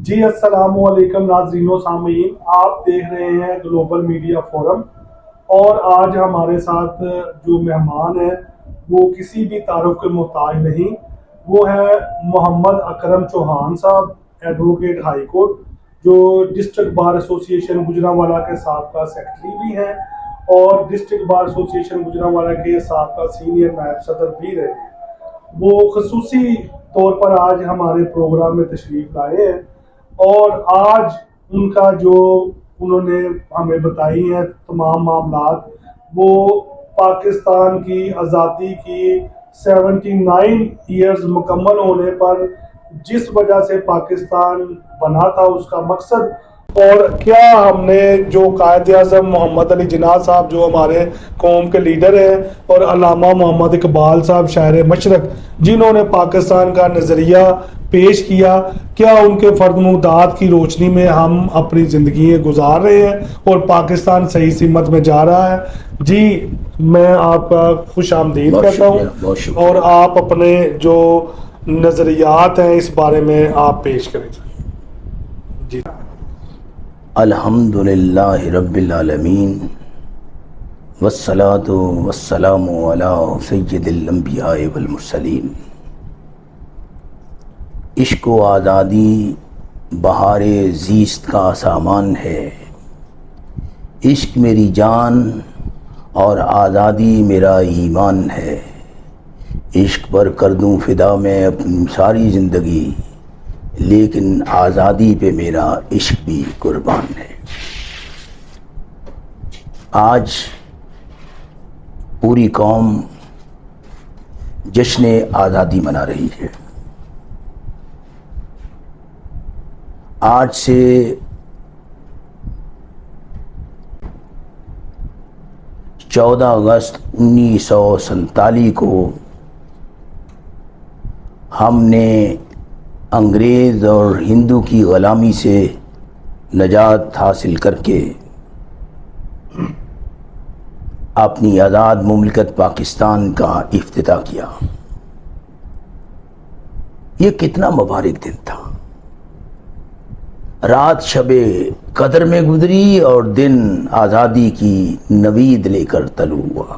جی السلام علیکم ناظرین و سامعین، آپ دیکھ رہے ہیں گلوبل میڈیا فورم۔ اور آج ہمارے ساتھ جو مہمان ہیں وہ کسی بھی تعارف کے محتاج نہیں، وہ ہے محمد اکرم چوہان صاحب، ایڈوکیٹ ہائی کورٹ، جو ڈسٹرکٹ بار ایسوسی ایشن گوجرانوالہ کے سابقہ سیکرٹری بھی ہیں اور ڈسٹرکٹ بار ایسوسی ایشن گوجرانوالہ کے سابقہ سینئر نائب صدر بھی رہے ہیں۔ وہ خصوصی طور پر آج ہمارے پروگرام میں تشریف لائے ہیں اور آج ان کا جو انہوں نے ہمیں بتائی ہیں تمام معاملات، وہ پاکستان کی آزادی کی 79 ایئرز مکمل ہونے پر جس وجہ سے پاکستان بنا تھا اس کا مقصد، اور کیا ہم نے جو قائد اعظم محمد علی جناح صاحب جو ہمارے قوم کے لیڈر ہیں اور علامہ محمد اقبال صاحب شاعر مشرق جنہوں نے پاکستان کا نظریہ پیش کیا، کیا ان کے فرمودات کی روشنی میں ہم اپنی زندگیاں گزار رہے ہیں اور پاکستان صحیح سمت میں جا رہا ہے؟ جی میں آپ کا خوش آمدید کہتا ہوں اور آپ اپنے جو نظریات ہیں اس بارے میں آپ پیش کریں۔ جی الحمدللہ رب العالمین والصلاة والسلام علی سید الانبیاء والمرسلین۔ عشق و آزادی بہار زیست کا سامان ہے، عشق میری جان اور آزادی میرا ایمان ہے، عشق پر کر دوں فدا میں اپنی ساری زندگی، لیکن آزادی پہ میرا عشق بھی قربان ہے۔ آج پوری قوم جشن آزادی منا رہی ہے۔ آج سے 14 اگست 1947 کو ہم نے انگریز اور ہندو کی غلامی سے نجات حاصل کر کے اپنی آزاد مملکت پاکستان کا افتتاح کیا۔ یہ کتنا مبارک دن تھا۔ رات شب قدر میں گزری اور دن آزادی کی نوید لے کر طلوع ہوا۔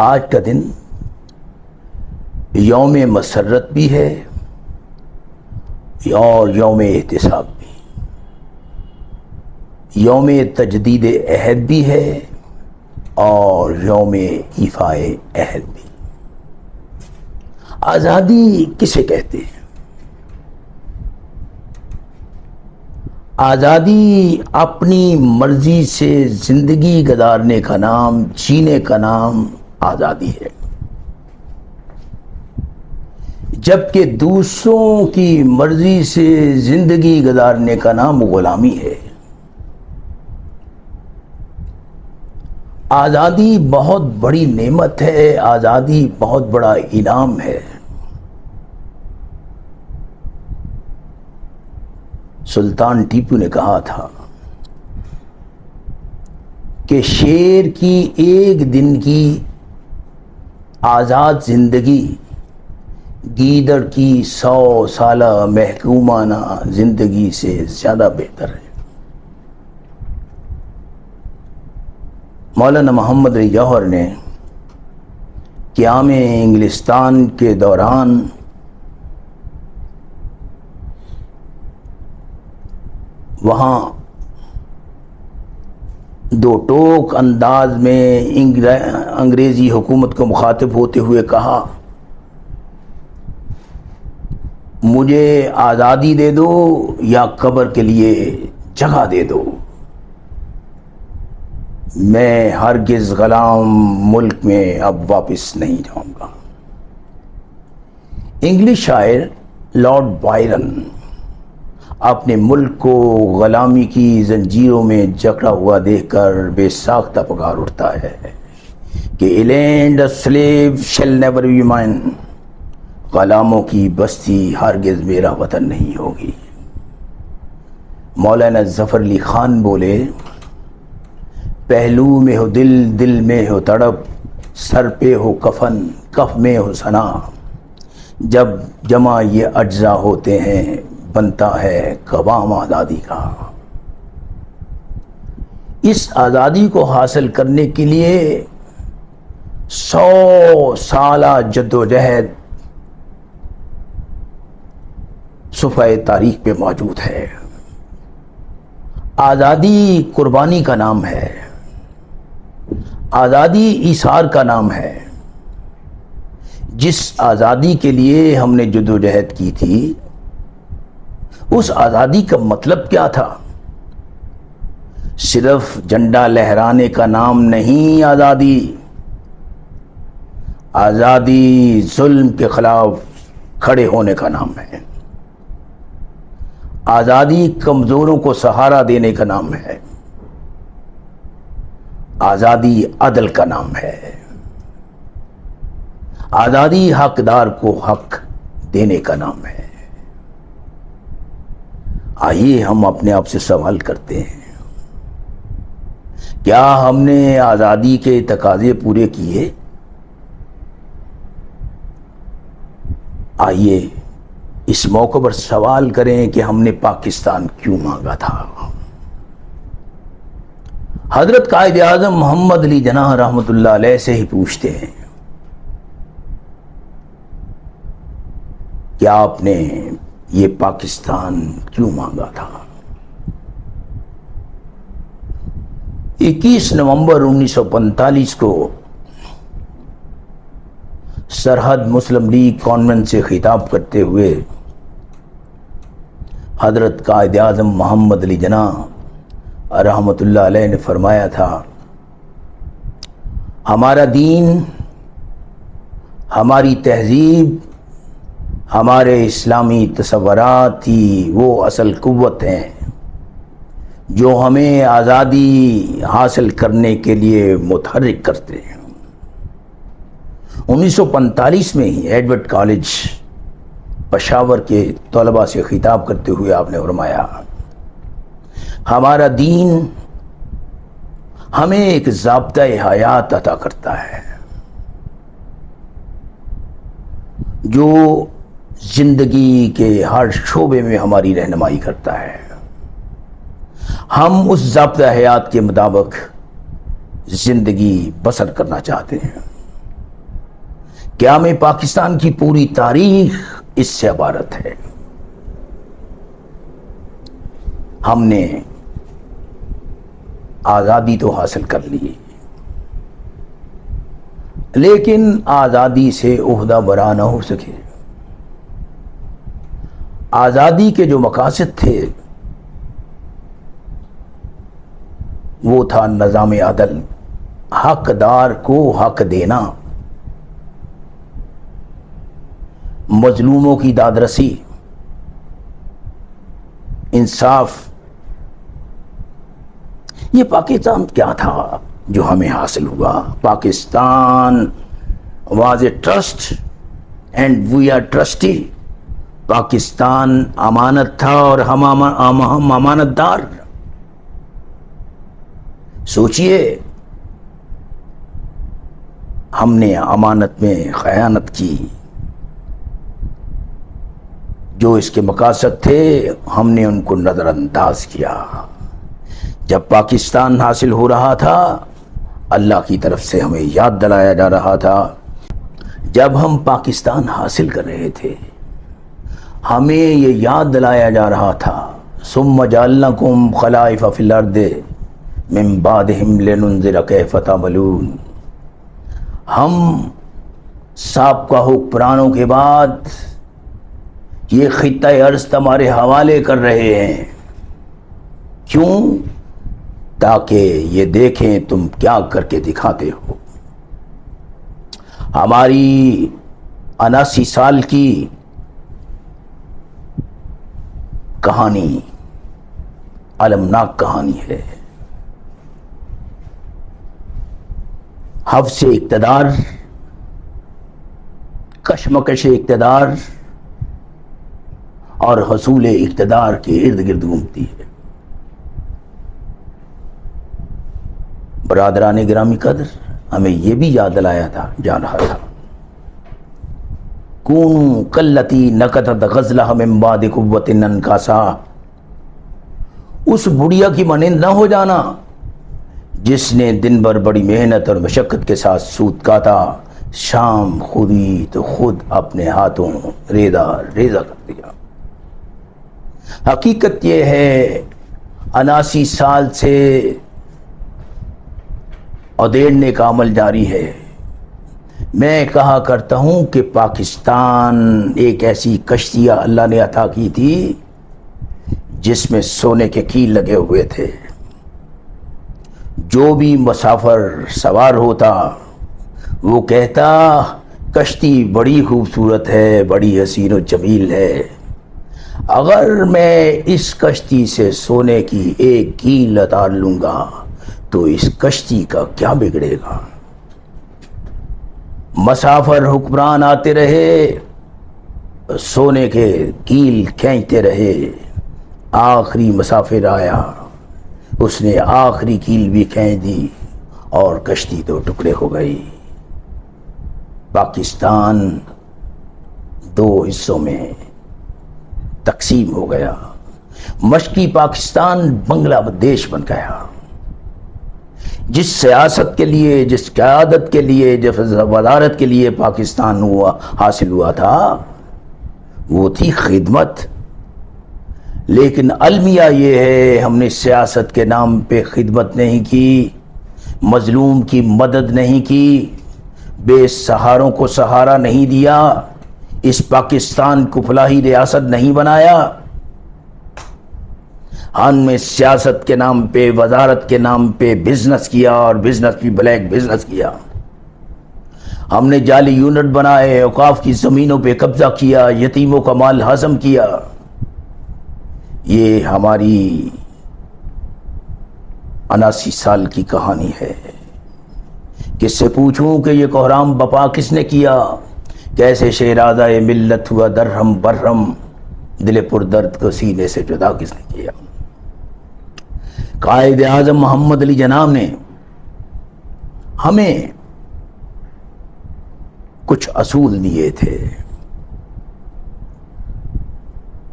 آج کا دن یوم مسرت بھی ہے اور یوم احتساب بھی، یوم تجدید عہد بھی ہے اور یوم ایفاء عہد بھی۔ آزادی کسے کہتے ہیں؟ آزادی اپنی مرضی سے زندگی گزارنے کا نام، جینے کا نام آزادی ہے، جبکہ دوسروں کی مرضی سے زندگی گزارنے کا نام غلامی ہے۔ آزادی بہت بڑی نعمت ہے، آزادی بہت بڑا انعام ہے۔ سلطان ٹیپو نے کہا تھا کہ شیر کی ایک دن کی آزاد زندگی گیدڑ کی 100 سالہ محکومانہ زندگی سے زیادہ بہتر ہے۔ مولانا محمد علی جوہر نے قیام انگلستان کے دوران وہاں دو ٹوک انداز میں انگریزی حکومت کو مخاطب ہوتے ہوئے کہا، مجھے آزادی دے دو یا قبر کے لیے جگہ دے دو، میں ہرگز غلام ملک میں اب واپس نہیں جاؤں گا۔ انگلش شاعر لارڈ بائرن اپنے ملک کو غلامی کی زنجیروں میں جکڑا ہوا دیکھ کر بے ساختہ پکار اٹھتا ہے کہ "A land of slaves shall never be mine"، غلاموں کی بستی ہرگز میرا وطن نہیں ہوگی۔ مولانا ظفر علی خان بولے، پہلو میں ہو دل، دل میں ہو تڑپ، سر پہ ہو کفن، کف میں ہو ثنا، جب جمع یہ اجزاء ہوتے ہیں بنتا ہے قوام آزادی کا۔ اس آزادی کو حاصل کرنے کے لیے 100 سالہ جدوجہد صفحہ تاریخ پہ موجود ہے۔ آزادی قربانی کا نام ہے، آزادی ایثار کا نام ہے۔ جس آزادی کے لیے ہم نے جدوجہد کی تھی، اس آزادی کا مطلب کیا تھا؟ صرف جھنڈا لہرانے کا نام نہیں آزادی۔ آزادی ظلم کے خلاف کھڑے ہونے کا نام ہے، آزادی کمزوروں کو سہارا دینے کا نام ہے، آزادی عدل کا نام ہے، آزادی حقدار کو حق دینے کا نام ہے۔ آئیے ہم اپنے آپ سے سوال کرتے ہیں، کیا ہم نے آزادی کے تقاضے پورے کیے؟ آئیے اس موقع پر سوال کریں کہ ہم نے پاکستان کیوں مانگا تھا؟ حضرت قائد اعظم محمد علی جناح رحمۃ اللہ علیہ سے ہی پوچھتے ہیں، کیا آپ نے یہ پاکستان کیوں مانگا تھا؟ 21 نومبر 1945 کو سرحد مسلم لیگ کانفرنس سے خطاب کرتے ہوئے حضرت قائد اعظم محمد علی جناح رحمۃ اللہ علیہ نے فرمایا تھا، ہمارا دین، ہماری تہذیب، ہمارے اسلامی تصورات ہی وہ اصل قوت ہیں جو ہمیں آزادی حاصل کرنے کے لیے متحرک کرتے ہیں۔ 1945 میں ہی ایڈورڈ کالج پشاور کے طلباء سے خطاب کرتے ہوئے آپ نے فرمایا، ہمارا دین ہمیں ایک ضابطۂ حیات عطا کرتا ہے جو زندگی کے ہر شعبے میں ہماری رہنمائی کرتا ہے۔ ہم اس ضابطۂ حیات کے مطابق زندگی بسر کرنا چاہتے ہیں۔ قیام پاکستان کی پوری تاریخ اس سے عبارت ہے۔ ہم نے آزادی تو حاصل کر لی، لیکن آزادی سے عہدہ برا نہ ہو سکے۔ آزادی کے جو مقاصد تھے وہ تھا نظام عدل، حقدار کو حق دینا، مظلوموں کی دادرسی، انصاف۔ یہ پاکستان کیا تھا جو ہمیں حاصل ہوا؟ Pakistan was a trust and we are trustee. Pakistan امانت تھا اور ہم امانت دار۔ سوچئے، ہم نے امانت میں خیانت کی، جو اس کے مقاصد تھے ہم نے ان کو نظر انداز کیا۔ جب پاکستان حاصل ہو رہا تھا، اللہ کی طرف سے ہمیں یاد دلایا جا رہا تھا، جب ہم پاکستان حاصل کر رہے تھے ہمیں یہ یاد دلایا جا رہا تھا، ثم جعلناکم خلائف فی الارض من بعدہم لننظر کیف تعملون۔ ہم سابقہ حکمرانوں کے بعد یہ خطہ ارض تمہارے حوالے کر رہے ہیں، کیوں؟ تاکہ یہ دیکھیں تم کیا کر کے دکھاتے ہو۔ ہماری 79 سال کی کہانی المناک کہانی ہے۔ حفظ اقتدار، کشمکش اقتدار اور حصول اقتدار کے ارد گرد گھومتی ہے۔ برادران گرامی قدر، ہمیں یہ بھی یاد دلایا جا رہا تھا، کونوا کاللتی نکثت غزلها من بعد قوة انکاسا، اس بڑھیا کی مانند نہ ہو جانا جس نے دن بھر بڑی محنت اور مشقت کے ساتھ سوت کاتا، شام خودی تو خود اپنے ہاتھوں ریزہ ریزہ کر دیا۔ حقیقت یہ ہے 79 سال سے ادھیڑنے کا عمل جاری ہے۔ میں کہا کرتا ہوں کہ پاکستان ایک ایسی کشتی اللہ نے عطا کی تھی جس میں سونے کے کیل لگے ہوئے تھے، جو بھی مسافر سوار ہوتا وہ کہتا کشتی بڑی خوبصورت ہے، بڑی حسین و جمیل ہے، اگر میں اس کشتی سے سونے کی ایک کیل اتار لوں گا تو اس کشتی کا کیا بگڑے گا؟ مسافر حکمران آتے رہے، سونے کے کیل کھینچتے رہے، آخری مسافر آیا، اس نے آخری کیل بھی کھینچ دی اور کشتی دو ٹکڑے ہو گئی۔ پاکستان 2 حصوں میں تقسیم ہو گیا، مشرقی پاکستان بنگلہ دیش بن گیا۔ جس سیاست کے لیے، جس قیادت کے لیے، جس وزارت کے لیے پاکستان حاصل ہوا تھا وہ تھی خدمت، لیکن المیہ یہ ہے ہم نے سیاست کے نام پہ خدمت نہیں کی، مظلوم کی مدد نہیں کی، بے سہاروں کو سہارا نہیں دیا، اس پاکستان کو فلاحی ریاست نہیں بنایا۔ ہم نے سیاست کے نام پہ، وزارت کے نام پہ بزنس کیا، اور بزنس بھی بلیک بزنس کیا۔ ہم نے جعلی یونٹ بنائے، اوقاف کی زمینوں پہ قبضہ کیا، یتیموں کا مال ہضم کیا۔ یہ ہماری 79 سال کی کہانی ہے۔ کس سے پوچھوں کہ یہ کوہرام بپا کس نے کیا؟ کیسے شہزادہ ملت ہوا درہم برہم، دل پر درد کو سینے سے جدا کس نے کیا؟ قائد اعظم محمد علی جناح نے ہمیں کچھ اصول دیے تھے،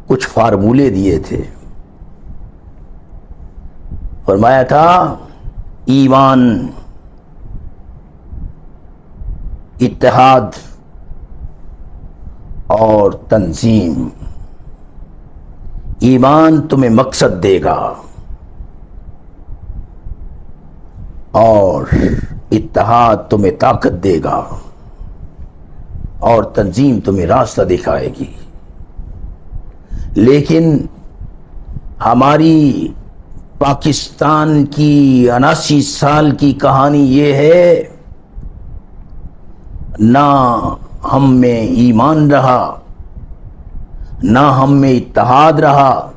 کچھ فارمولے دیے تھے۔ فرمایا تھا ایمان، اتحاد اور تنظیم۔ ایمان تمہیں مقصد دے گا اور اتحاد تمہیں طاقت دے گا اور تنظیم تمہیں راستہ دکھائے گی۔ لیکن ہماری پاکستان کی 79 سال کی کہانی یہ ہے، نہ ہم میں ایمان رہا، نہ ہم میں اتحاد رہا،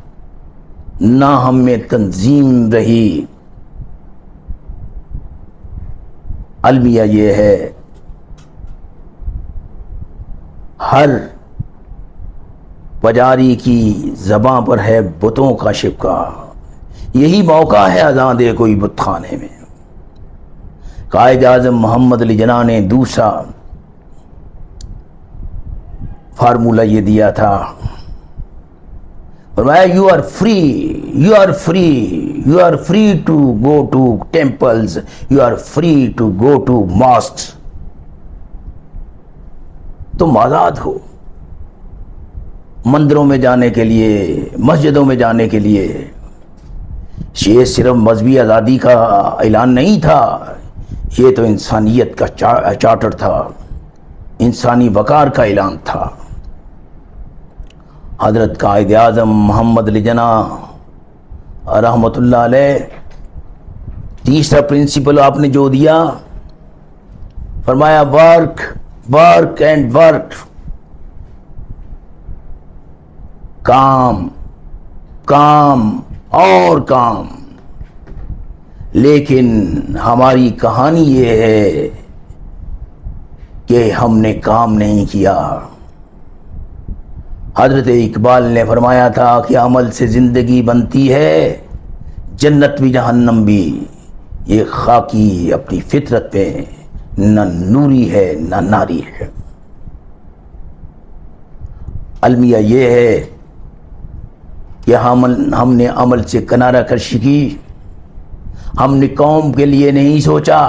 نہ ہم میں تنظیم رہی۔ المیہ یہ ہے، ہر پجاری کی زباں پر ہے بتوں کا شبکہ۔ یہی موقع ہے آزاد کوئی بت خانے میں۔ قائد اعظم محمد علی جناح نے دوسرا فارمولہ یہ دیا تھا، فرمایا you are free, you are free, you are free to go to temples, you are free to go to mosques. تم آزاد ہو مندروں میں جانے کے لیے، مسجدوں میں جانے کے لیے۔ یہ صرف مذہبی آزادی کا اعلان نہیں تھا، یہ تو انسانیت کا چارٹر تھا، انسانی وقار کا اعلان تھا۔ حضرت قائد اعظم محمد علی جناح رحمۃ اللہ علیہ، تیسرا پرنسپل آپ نے جو دیا، فرمایا ورک ورک اینڈ ورک، کام کام اور کام۔ لیکن ہماری کہانی یہ ہے کہ ہم نے کام نہیں کیا۔ حضرت اقبال نے فرمایا تھا کہ عمل سے زندگی بنتی ہے، جنت بھی جہنم بھی۔ یہ خاکی اپنی فطرت پہ نہ نوری ہے نہ ناری ہے۔ المیہ یہ ہے کہ ہم نے عمل سے کنارہ کشی کی، ہم نے قوم کے لیے نہیں سوچا،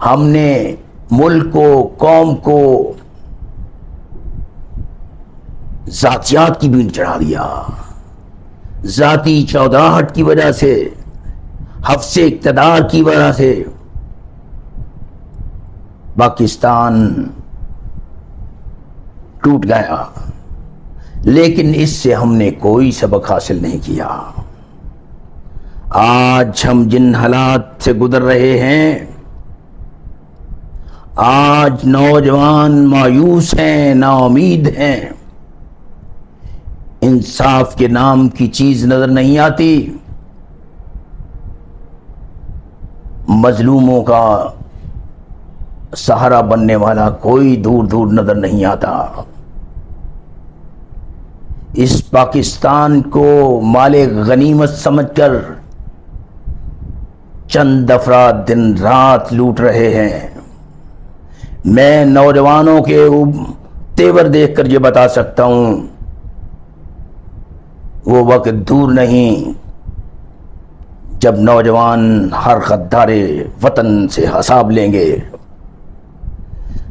ہم نے ملک کو، قوم کو ذاتیات کی بین چڑھا دیا، ذاتی چودراہٹ کی وجہ سے، حفظ اقتدار کی وجہ سے پاکستان ٹوٹ گیا، لیکن اس سے ہم نے کوئی سبق حاصل نہیں کیا۔ آج ہم جن حالات سے گزر رہے ہیں، آج نوجوان مایوس ہیں، نا امید ہیں، انصاف کے نام کی چیز نظر نہیں آتی، مظلوموں کا سہارا بننے والا کوئی دور دور نظر نہیں آتا۔ اس پاکستان کو مال غنیمت سمجھ کر چند افراد دن رات لوٹ رہے ہیں۔ میں نوجوانوں کے تیور دیکھ کر یہ بتا سکتا ہوں، وہ وقت دور نہیں جب نوجوان ہر غدار وطن سے حساب لیں گے۔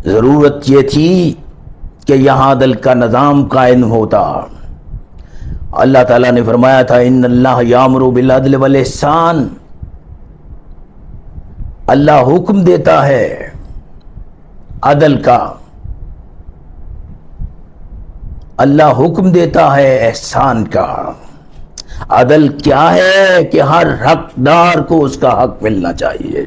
ضرورت یہ تھی کہ یہاں عدل کا نظام قائم ہوتا۔ اللہ تعالیٰ نے فرمایا تھا ان اللہ یامر بالعدل والاحسان، اللہ حکم دیتا ہے عدل کا، اللہ حکم دیتا ہے احسان کا۔ عدل کیا ہے کہ ہر حقدار کو اس کا حق ملنا چاہیے،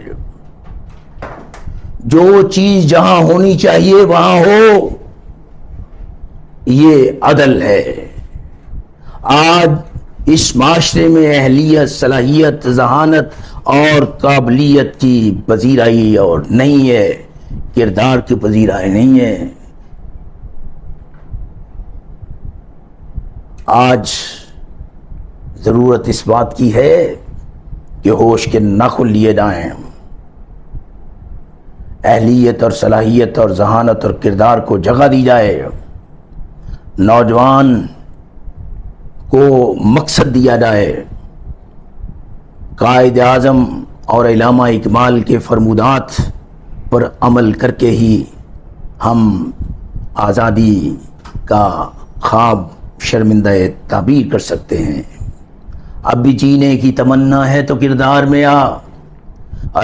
جو چیز جہاں ہونی چاہیے وہاں ہو، یہ عدل ہے۔ آج اس معاشرے میں اہلیت، صلاحیت، ذہانت اور قابلیت کی پذیرائی اور نہیں ہے، کردار کی پذیرائی نہیں ہے۔ آج ضرورت اس بات کی ہے کہ ہوش کے ناخن لیے جائیں، اہلیت اور صلاحیت اور ذہانت اور کردار کو جگہ دی جائے، نوجوان کو مقصد دیا جائے۔ قائد اعظم اور علامہ اقبال کے فرمودات پر عمل کر کے ہی ہم آزادی کا خواب شرمندہ تعبیر کر سکتے ہیں۔ اب بھی جینے کی تمنا ہے تو کردار میں آ،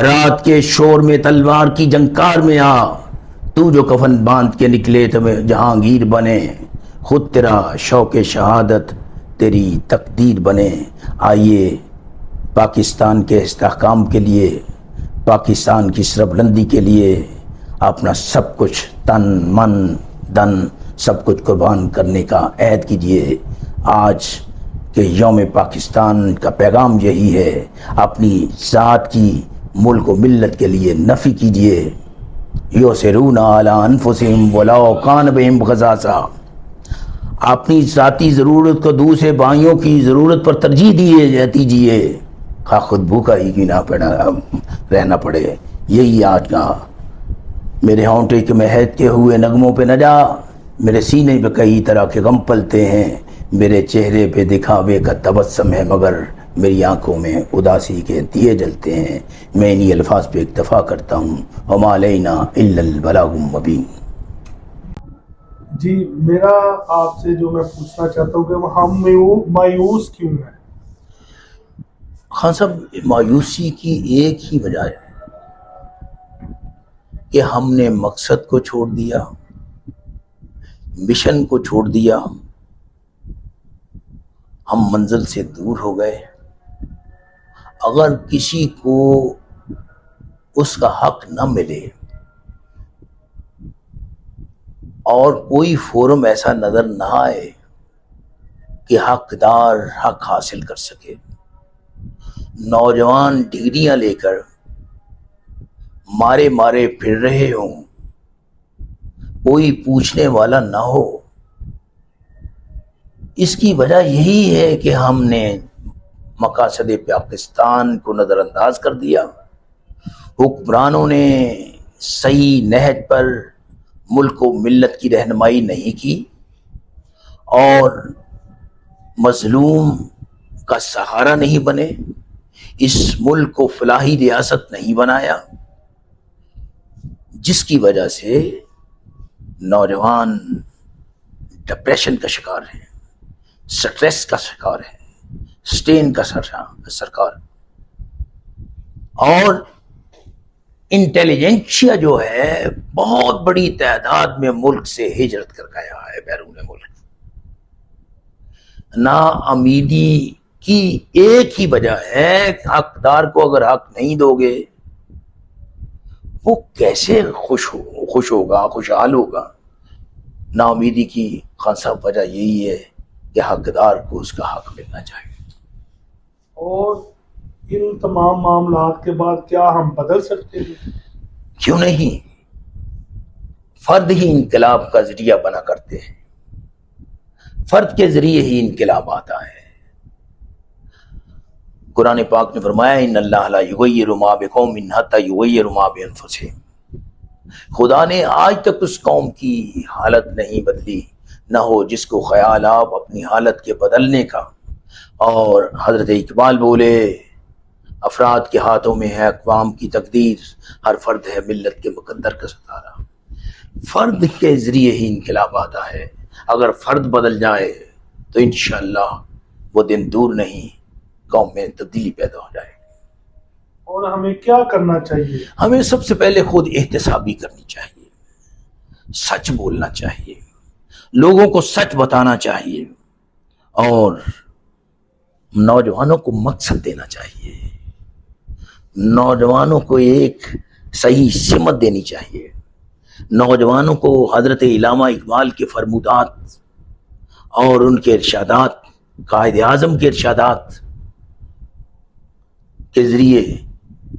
رات کے شور میں تلوار کی جنکار میں آ، تو جو کفن باندھ کے نکلے تو میں جہانگیر بنے، خود تیرا شوق شہادت تیری تقدیر بنے۔ آئیے پاکستان کے استحکام کے لیے، پاکستان کی سربلندی کے لیے اپنا سب کچھ تن من دن سب کچھ قربان کرنے کا عہد کیجیے۔ آج کہ یوم پاکستان کا پیغام یہی ہے، اپنی ذات کی، ملک و ملت کے لیے نفی کیجیے۔ یؤثرون علی انفسہم ولو کان بہم خصاصہ، اپنی ذاتی ضرورت کو دوسرے بھائیوں کی ضرورت پر ترجیح دیجیے، خواہ خود بھوکا ہی کیوں نہ رہنا پڑے۔ یہی آج کا میرے ہونٹے کے مہک کے ہوئے نغموں پہ نہ جا، میرے سینے پہ کئی طرح کے غم پلتے ہیں، میرے چہرے پہ دکھاوے کا تبسم ہے مگر میری آنکھوں میں اداسی کے دیے جلتے ہیں۔ میں انہی الفاظ پہ اکتفا کرتا ہوں، وما علینا الا البلاغ المبین۔ جی، میرا آپ سے جو میں پوچھنا چاہتا ہوں کہ ہم مایوس کیوں ہیں؟ خان صاحب، مایوسی کی ایک ہی وجہ ہے کہ ہم نے مقصد کو چھوڑ دیا، مشن کو چھوڑ دیا، ہم منزل سے دور ہو گئے۔ اگر کسی کو اس کا حق نہ ملے اور کوئی فورم ایسا نظر نہ آئے کہ حقدار حق حاصل کر سکے، نوجوان ڈگریاں لے کر مارے مارے پھر رہے ہوں، کوئی پوچھنے والا نہ ہو، اس کی وجہ یہی ہے کہ ہم نے مقاصد پاکستان کو نظر انداز کر دیا۔ حکمرانوں نے صحیح نہج پر ملک و ملت کی رہنمائی نہیں کی، اور مظلوم کا سہارا نہیں بنے، اس ملک کو فلاحی ریاست نہیں بنایا، جس کی وجہ سے نوجوان ڈپریشن کا شکار ہے، سٹریس کا شکار ہے، سٹین کا سرکار، اور انٹیلیجنشیا جو ہے بہت بڑی تعداد میں ملک سے ہجرت کر گیا ہے بیرون ملک۔ نا امیدی کی ایک ہی وجہ ہے، حقدار کو اگر حق نہیں دو گے وہ کیسے خوش ہوگا، خوشحال ہوگا۔ نا امیدی کی خان صاحب وجہ یہی ہے کہ حقدار کو اس کا حق ملنا چاہیے۔ اور ان تمام معاملات کے بعد کیا ہم بدل سکتے ہیں؟ کیوں نہیں؟ فرد ہی انقلاب کا ذریعہ بنا کرتے ہیں، فرد کے ذریعے ہی انقلاب آتا ہے۔ قرآن پاک نے فرمایا ان اللہ لا یغیر ما بقوم حتی یغیروا ما بانفسہم، خدا نے آج تک اس قوم کی حالت نہیں بدلی نہ ہو جس کو خیال آپ اپنی حالت کے بدلنے کا۔ اور حضرت اقبال بولے افراد کے ہاتھوں میں ہے اقوام کی تقدیر، ہر فرد ہے ملت کے مقدر کا ستارہ۔ فرد کے ذریعے ہی انقلاب آتا ہے، اگر فرد بدل جائے تو انشاءاللہ وہ دن دور نہیں، قوم میں تبدیلی پیدا ہو جائے گی۔ اور ہمیں کیا کرنا چاہیے؟ ہمیں سب سے پہلے خود احتسابی کرنی چاہیے، سچ بولنا چاہیے، لوگوں کو سچ بتانا چاہیے، اور نوجوانوں کو مقصد دینا چاہیے، نوجوانوں کو ایک صحیح سمت دینی چاہیے، نوجوانوں کو حضرت علامہ اقبال کے فرمودات اور ان کے ارشادات، قائد اعظم کے ارشادات کے ذریعے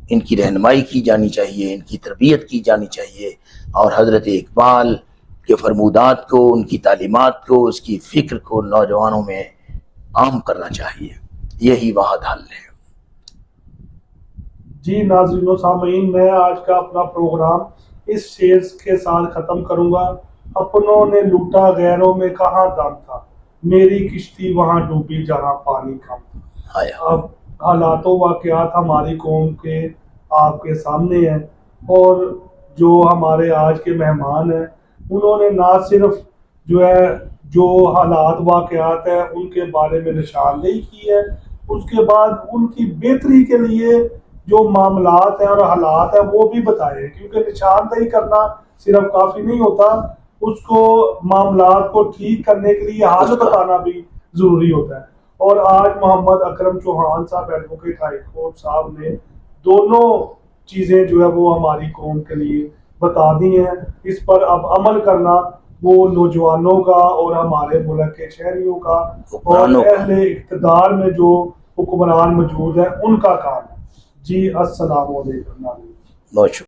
ان کی رہنمائی کی جانی چاہیے، ان کی تربیت کی جانی چاہیے، اور حضرت اقبال کے فرمودات کو، ان کی تعلیمات کو، اس کی فکر کو نوجوانوں میں عام کرنا چاہیے۔ یہی واحد حل ہے۔ جی ناظرین و سامعین، میں آج کا اپنا پروگرام اس شعر کے ساتھ ختم کروں گا۔ اپنوں نے لوٹا غیروں میں کہاں دم تھا، میری کشتی وہاں ڈوبی جہاں پانی کم تھا۔ اب حالات و واقعات ہماری قوم کے آپ کے سامنے ہیں، اور جو ہمارے آج کے مہمان ہیں انہوں نے نہ صرف جو حالات واقعات ہیں ان کے بارے میں نشاندہی کی ہے، اس کے بعد ان کی بہتری کے لیے جو معاملات ہیں اور حالات ہیں وہ بھی بتائے ہیں، کیونکہ نشاندہی کرنا صرف کافی نہیں ہوتا، اس کو معاملات کو ٹھیک کرنے کے لیے حل بتانا بھی ضروری ہوتا ہے۔ اور آج محمد اکرم چوہان صاحب ایڈوکیٹ ہائی کورٹ صاحب نے دونوں چیزیں جو ہے وہ ہماری قوم کے لیے بتا دی ہیں، اس پر اب عمل کرنا وہ نوجوانوں کا اور ہمارے ملک کے شہریوں کا اور اہل اقتدار میں جو حکمران موجود ہیں ان کا کام ہے۔ جی السلام علیکم۔ بہت شکریہ۔